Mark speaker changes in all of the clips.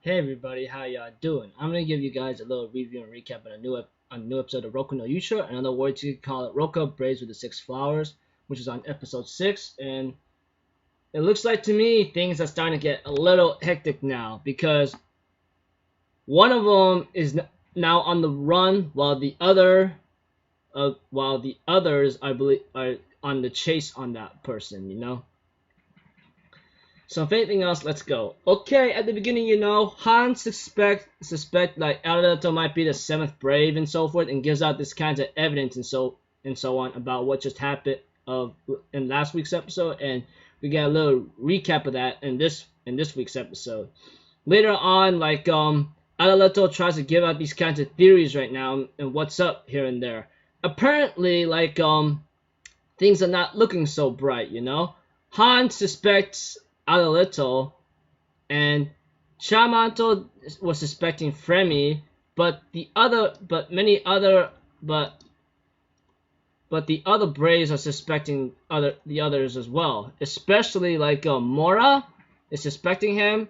Speaker 1: Hey everybody, how y'all doing? I'm gonna give you guys a little review and recap on a new episode of Rokka no Yuusha. In other words, you could call it Rokka Braves with the Six Flowers, which is on episode 6. And it looks like to me things are starting to get a little hectic now because one of them is now on the run while the others I believe are on the chase on that person. So if anything else, let's go. Okay, at the beginning, Han suspect like Alberto might be the seventh brave and so forth, and gives out this kinds of evidence and so on about what just happened in last week's episode, and we get a little recap of that in this week's episode. Later on, like Alberto tries to give out these kinds of theories right now and what's up here and there. Apparently, like things are not looking so bright. Han suspects Alberto, and Chamato was suspecting Fremi, but the other Braves are suspecting the others as well. Especially like Mora is suspecting him,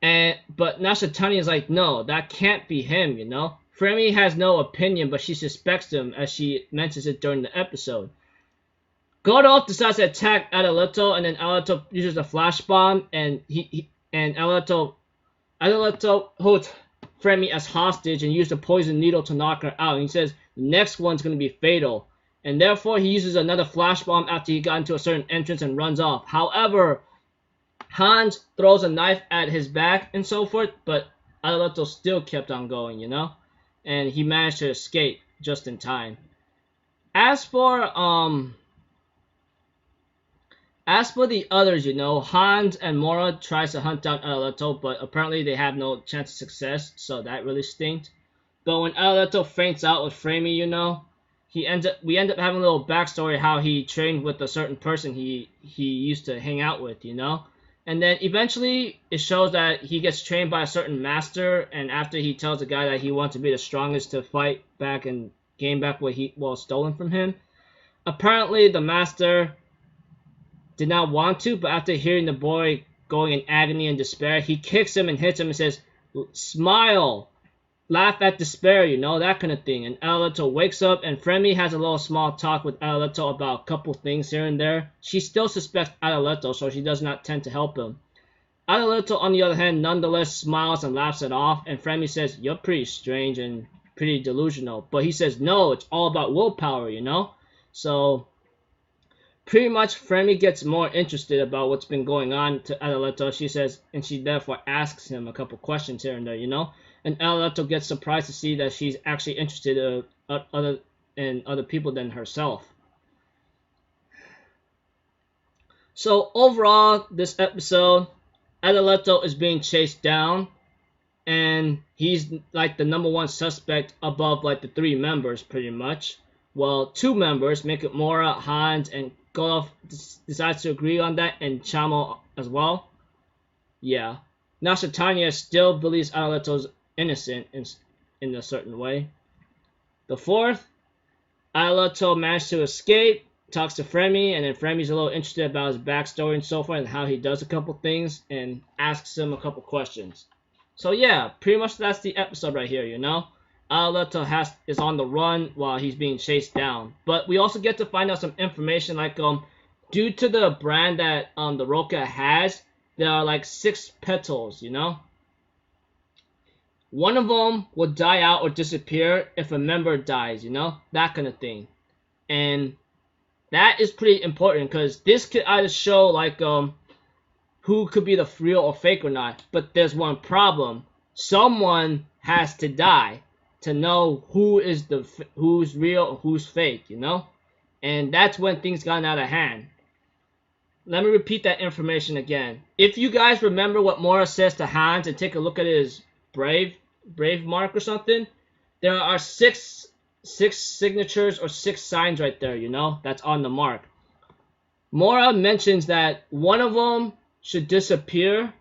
Speaker 1: but Nashatani is like, no, that can't be him. Fremi has no opinion, but she suspects him as she mentions it during the episode. Godolph decides to attack Adeletto, and then Adeletto uses a flash bomb, and Adeletto holds Fremi as hostage and uses a poison needle to knock her out. And he says the next one's going to be fatal, and therefore he uses another flash bomb after he got into a certain entrance and runs off. However, Hans throws a knife at his back and so forth, but Adeletto still kept on going, and he managed to escape just in time. As for the others, Hans and Mora tries to hunt down Adeletto, but apparently they have no chance of success, so that really stinks. But when Adeletto faints out with Fremi, we end up having a little backstory how he trained with a certain person he used to hang out with, And then eventually it shows that he gets trained by a certain master, and after he tells the guy that he wants to be the strongest to fight back and gain back what was stolen from him, apparently the master did not want to, but after hearing the boy going in agony and despair, he kicks him and hits him and says, smile, laugh at despair, that kind of thing. And Adeletto wakes up, and Fremi has a little small talk with Adeletto about a couple things here and there. She still suspects Adeletto, so she does not tend to help him. Adeletto, on the other hand, nonetheless smiles and laughs it off, and Fremi says, you're pretty strange and pretty delusional. But he says, no, it's all about willpower, So pretty much, Fremi gets more interested about what's been going on to Adeletto. She says, and she therefore asks him a couple questions here and there, And Adeletto gets surprised to see that she's actually interested in other people than herself. So overall, this episode, Adeletto is being chased down, and he's like the number one suspect above like the 3 members, pretty much. Well, 2 members, make it Mora, Hans, and Golov decides to agree on that, and Chamo as well. Yeah. Now Shatanya still believes Adeletto's innocent in a certain way. The 4th, Adeletto managed to escape, talks to Fremi, and then Fremi's a little interested about his backstory and so forth, and how he does a couple things, and asks him a couple questions. So yeah, pretty much that's the episode right here, Adeletto is on the run while he's being chased down. But we also get to find out some information like due to the brand that the Rokka has, there are like 6 petals, One of them will die out or disappear if a member dies, that kind of thing. And that is pretty important because this could either show like who could be the real or fake or not. But there's one problem. Someone has to die to know who's real, who's fake, And that's when things got out of hand. Let me repeat that information again. If you guys remember what Mora says to Hans and take a look at his brave mark or something, there are 6 signatures or 6 signs right there, that's on the mark. Mora mentions that one of them should disappear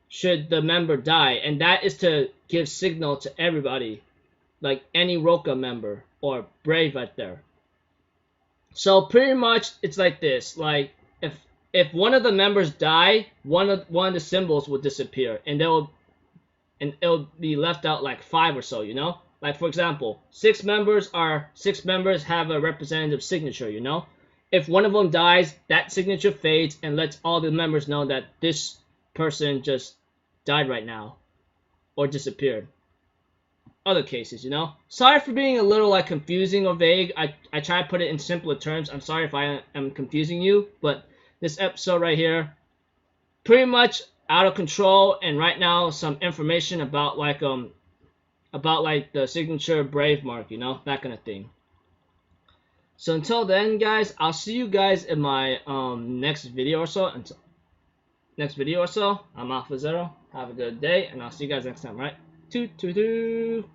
Speaker 1: should the member die, and that is to give signal to everybody, like any Rokka member or brave right there. So pretty much it's like this, like if one of the members die, one of the symbols will disappear, and and it'll be left out like 5 or so, you know? Like for example, 6 members have a representative signature, you know? If one of them dies, that signature fades and lets all the members know that this person just died right now or disappeared. Other cases, you know? Sorry for being a little like confusing or vague. I try to put it in simpler terms. I'm sorry if I am confusing you, but this episode right here, pretty much out of control, and right now some information about like the signature brave mark, you know, that kind of thing. So until then, guys, I'll see you guys in my next video or so. I'm Alpha Zero. Have a good day, and I'll see you guys next time, right? Toot toot toot.